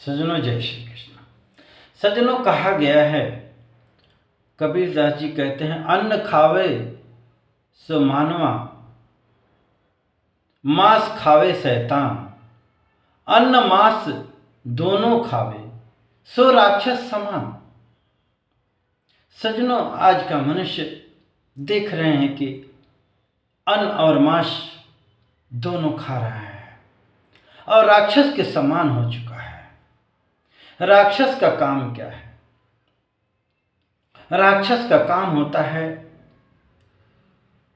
सज्जनों जय श्री कृष्ण। सज्जनों कहा गया है, कबीर दास जी कहते हैं, अन्न खावे सो मानवा, मांस खावे शैतान। अन्न मांस दोनों खावे सो राक्षस समान। सज्जनों आज का मनुष्य देख रहे हैं कि अन्न और मांस दोनों खा रहा है और राक्षस के समान हो चुका है। राक्षस का काम क्या है? राक्षस का काम होता है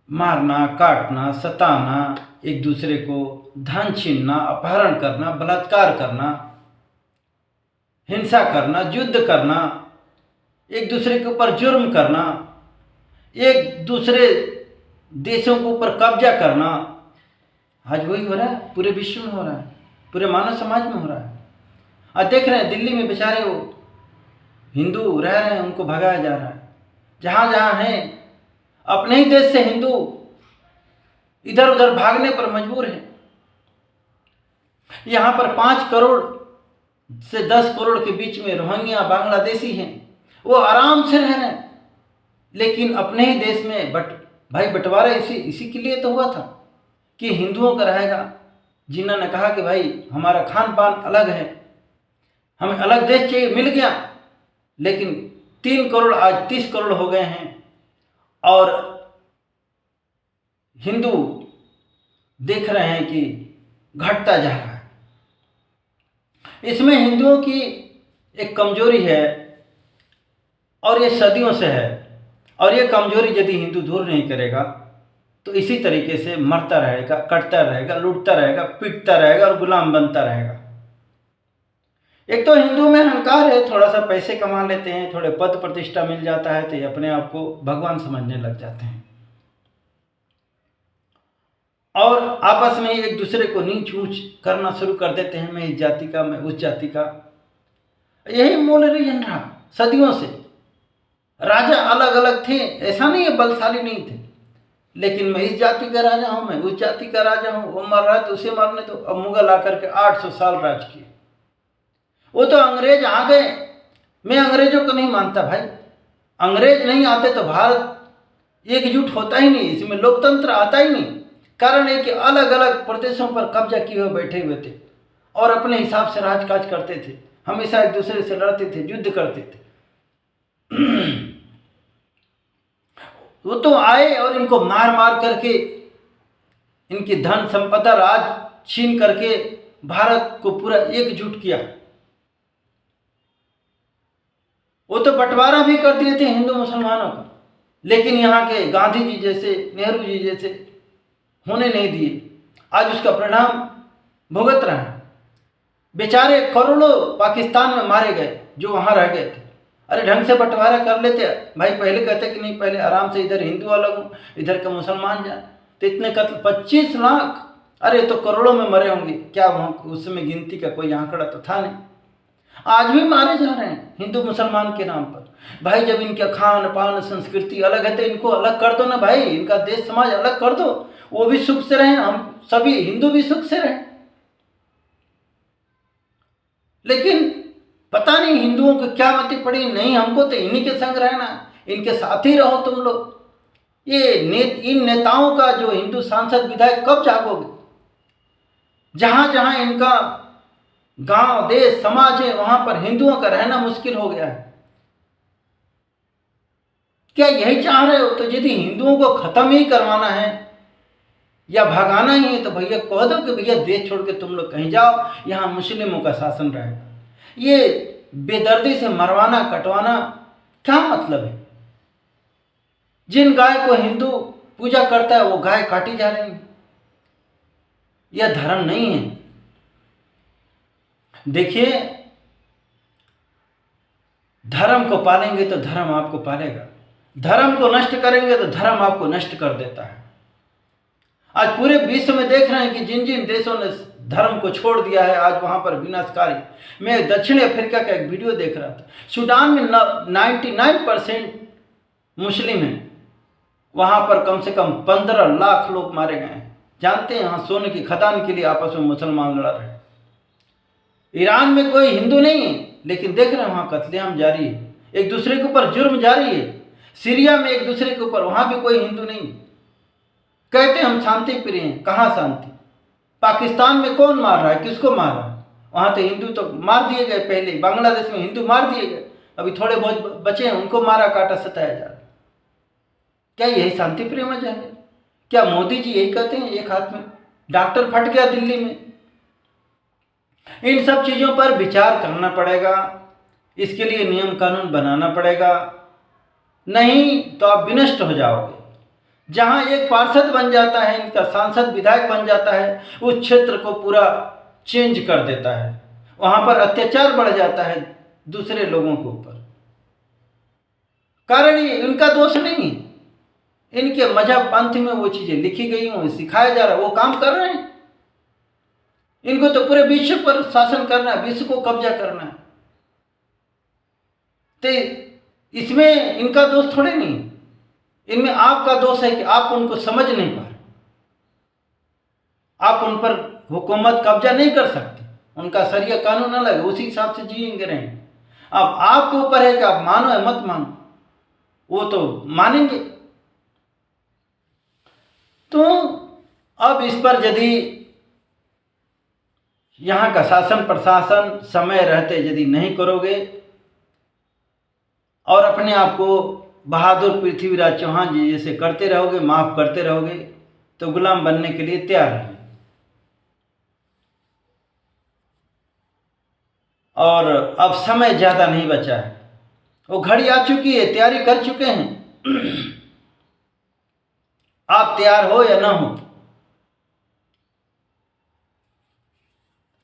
मारना, काटना, सताना, एक दूसरे को धन छीनना, अपहरण करना, बलात्कार करना, हिंसा करना, युद्ध करना, एक दूसरे के ऊपर जुर्म करना, एक दूसरे देशों के ऊपर कब्जा करना। आज वही हो रहा है, पूरे विश्व में हो रहा है, पूरे मानव समाज में हो रहा है। आज देख रहे हैं दिल्ली में बेचारे वो हिंदू रह रहे हैं, उनको भगाया जा रहा है। जहाँ जहाँ हैं अपने ही देश से हिंदू इधर उधर भागने पर मजबूर हैं। यहाँ पर 5 करोड़ से 10 करोड़ के बीच में रोहिंग्या बांग्लादेशी हैं, वो आराम से रह रहे हैं। लेकिन अपने ही देश में भाई बंटवारा इसी के लिए तो हुआ था कि हिंदुओं का रहेगा। जिन्होंने कहा कि भाई हमारा खान पान अलग है, हमें अलग देश चाहिए, मिल गया। लेकिन 3 करोड़ आज 30 करोड़ हो गए हैं और हिंदू देख रहे हैं कि घटता जा रहा है। इसमें हिंदुओं की एक कमजोरी है और ये सदियों से है, और ये कमजोरी यदि हिंदू दूर नहीं करेगा तो इसी तरीके से मरता रहेगा, कटता रहेगा, लूटता रहेगा, पीटता रहेगा और गुलाम बनता रहेगा। एक तो हिंदू में अहंकार है, थोड़ा सा पैसे कमा लेते हैं, थोड़े पद प्रतिष्ठा मिल जाता है तो ये अपने आप को भगवान समझने लग जाते हैं और आपस में एक दूसरे को नीच ऊंच करना शुरू कर देते हैं। मैं इस जाति का, मैं उस जाति का। यही मूल रीजन रहा सदियों से। राजा अलग अलग थे, ऐसा नहीं है बलशाली नहीं थे, लेकिन मैं इस जाति का राजा हूँ, मैं उस जाति का राजा हूँ, वो मर रहा है तो उसे मारने दो। अब मुगल आकर के 800 साल राज किए। वो तो अंग्रेज आ गए, मैं अंग्रेजों को नहीं मानता भाई। अंग्रेज नहीं आते तो भारत एकजुट होता ही नहीं, इसमें लोकतंत्र आता ही नहीं। कारण है कि अलग अलग प्रदेशों पर कब्जा किए हुए बैठे हुए थे और अपने हिसाब से राजकाज करते थे, हमेशा एक दूसरे से लड़ते थे, युद्ध करते थे। वो तो आए और इनको मार मार करके, इनकी धन संपदा राज छीन करके भारत को पूरा एकजुट किया। वो तो बंटवारा भी कर दिए थे हिंदू मुसलमानों का, लेकिन यहाँ के गांधी जी जैसे, नेहरू जी जैसे होने नहीं दिए। आज उसका परिणाम भुगत रहे हैं। बेचारे करोड़ों पाकिस्तान में मारे गए जो वहाँ रह गए थे। अरे ढंग से बंटवारा कर लेते भाई। पहले कहते कि नहीं, पहले आराम से इधर हिंदू अलग हो, इधर का मुसलमान जाए, तो इतने कत्ल 25 लाख, अरे तो करोड़ों में मरे होंगे क्या? वहाँ उस समय गिनती का कोई आंकड़ा तो था नहीं। आज भी मारे जा रहे हैं हिंदू मुसलमान के नाम पर। भाई जब इनका खान पान संस्कृति अलग है तो इनको अलग कर दो ना भाई, इनका देश समाज अलग कर दो, वो भी सुख से रहें, हम सभी हिंदू भी सुख से रहें। लेकिन पता नहीं हिंदुओं को क्या मति पड़ी, नहीं हमको तो इन्हीं के संग रहना, इनके साथ ही रहो तुम लोग। इन नेताओं का जो हिंदू सांसद विधायक कब जागोगे? जहां जहां इनका गांव देश समाज है वहां पर हिंदुओं का रहना मुश्किल हो गया है। क्या यही चाह रहे हो? तो यदि हिंदुओं को खत्म ही करवाना है या भगाना ही है तो भैया कह दो कि भैया देश छोड़ के तुम लोग कहीं जाओ, यहाँ मुस्लिमों का शासन रहेगा। ये बेदर्दी से मरवाना कटवाना क्या मतलब है? जिन गाय को हिंदू पूजा करता है वो गाय काटी जा रही है। यह धर्म नहीं है। देखिए, धर्म को पालेंगे तो धर्म आपको पालेगा, धर्म को नष्ट करेंगे तो धर्म आपको नष्ट कर देता है। आज पूरे विश्व में देख रहे हैं कि जिन जिन देशों ने धर्म को छोड़ दिया है आज वहां पर विनाशकारी। मैं दक्षिण अफ्रीका का एक वीडियो देख रहा था, सूडान में 99% मुस्लिम हैं, वहां पर कम से कम 15 लाख लोग मारे गए हैं। जानते हैं, यहाँ सोने की खदान के लिए आपस में मुसलमान लड़ रहे हैं। ईरान में कोई हिंदू नहीं है, लेकिन देख रहे हैं वहाँ कत्लेआम जारी है, एक दूसरे के ऊपर जुर्म जारी है। सीरिया में एक दूसरे के ऊपर, वहाँ भी कोई हिंदू नहीं है। कहते हैं हम शांति प्रिय हैं, कहाँ शांति? पाकिस्तान में कौन मार रहा है, किसको मार रहा है? वहाँ तो हिंदू तो मार दिए गए पहले, बांग्लादेश में हिंदू मार दिए गए, अभी थोड़े बहुत बचे हैं, उनको मारा काटा सताया जा रहा है। क्या यही शांति प्रिय वजह है? क्या मोदी जी यही कहते हैं? एक हाथ में डॉक्टर फट गया दिल्ली में। इन सब चीज़ों पर विचार करना पड़ेगा, इसके लिए नियम कानून बनाना पड़ेगा, नहीं तो आप विनष्ट हो जाओगे। जहाँ एक पार्षद बन जाता है, इनका सांसद विधायक बन जाता है, उस क्षेत्र को पूरा चेंज कर देता है, वहाँ पर अत्याचार बढ़ जाता है दूसरे लोगों के ऊपर। कारण ये इनका दोष नहीं, इनके मजहब पंथ में वो चीज़ें लिखी गई हैं, सिखाया जा रहा है, वो काम कर रहे हैं। इनको तो पूरे विश्व पर शासन करना है, विश्व को कब्जा करना है, तो इसमें इनका दोष थोड़े नहीं, इनमें आपका दोष है कि आप उनको समझ नहीं पा रहे, आप उन पर हुकूमत कब्जा नहीं कर सकते। उनका शरिया कानून अलग है, उसी हिसाब से जिएंगे रहेंगे। अब आपके ऊपर है कि आप मानो या मत मानो, वो तो मानेंगे। तो अब इस पर यदि यहाँ का शासन प्रशासन समय रहते यदि नहीं करोगे और अपने आप को बहादुर पृथ्वीराज चौहान जी जैसे करते रहोगे, माफ़ करते रहोगे, तो गुलाम बनने के लिए तैयार रहिए। और अब समय ज़्यादा नहीं बचा है, वो घड़ी आ चुकी है, तैयारी कर चुके हैं। आप तैयार हो या ना हो।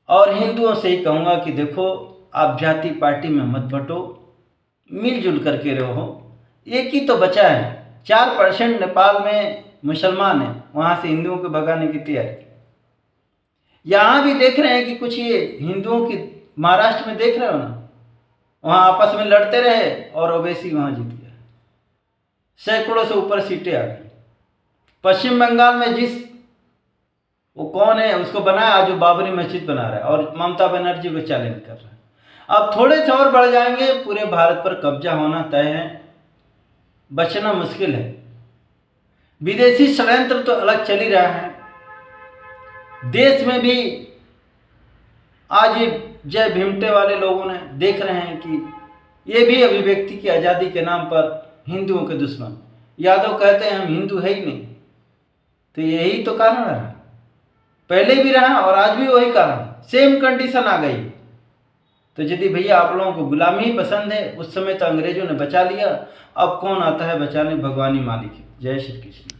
और हिंदुओं से ही कहूँगा कि देखो, आप जाति पार्टी में मत बटो, मिलजुल करके रहो। एक ही तो बचा है, 4% नेपाल में मुसलमान है, वहाँ से हिंदुओं को भगाने की तैयारी। यहाँ भी देख रहे हैं कि कुछ ये हिंदुओं की, महाराष्ट्र में देख रहे हो ना, वहाँ आपस में लड़ते रहे और ओवैसी वहाँ जीत गया, सैकड़ों से ऊपर सीटें आ गई। पश्चिम बंगाल में जिस वो कौन है उसको बनाया, आज वो बाबरी मस्जिद बना रहा है और ममता बनर्जी को चैलेंज कर रहा है। अब थोड़े से और बढ़ जाएंगे, पूरे भारत पर कब्जा होना तय है, बचना मुश्किल है। विदेशी षड्यंत्र तो अलग चल ही रहा है, देश में भी आज ये जय भीमटे वाले लोगों ने देख रहे हैं कि ये भी अभिव्यक्ति की आज़ादी के नाम पर हिंदुओं के दुश्मन। यादव कहते हैं हम हिंदू है ही नहीं, तो यही तो कारण रहा, पहले भी रहा और आज भी वही कारण, सेम कंडीशन आ गई। तो यदि भैया आप लोगों को गुलामी ही पसंद है, उस समय तो अंग्रेजों ने बचा लिया, अब कौन आता है बचाने? भगवान ही मालिक है। जय श्री कृष्ण।